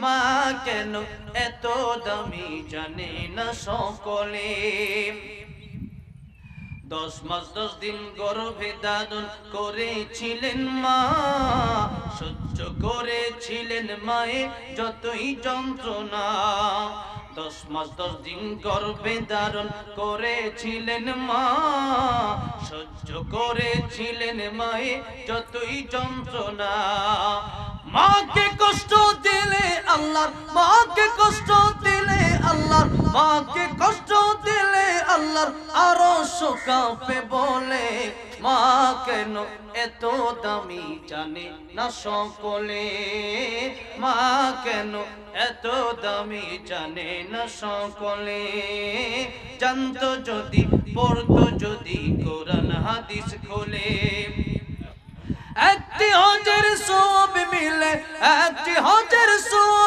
মা কেন এত দামি জানে না সকলে। 10 মাস 10 দিন গর্ভে ধারণ করেছিলেন মা, সহ্য করেছিলেন মায়ে যতই যন্ত্রণা। 10 মাস 10 দিন গর্ভে ধারণ করেছিলেন মা, সহ্য করেছিলেন মায়ে যতই যন্ত্রণা। মাকে কষ্ট দিলে আল্লাহ, মাকে কষ্ট দিলে আল্লাহ, মাকে কষ্ট দিলে আল্লাহর আরশ কাঁপে বলে। মা কেন এত দামি জানে না সকলে, মা কেন এত দামি জানে না সকলে। জানতো যদি, পড়তো যদি কোরআন হাদিস খোলে, একটি হজের সওয়াব মিলে, একটি হজের সওয়াব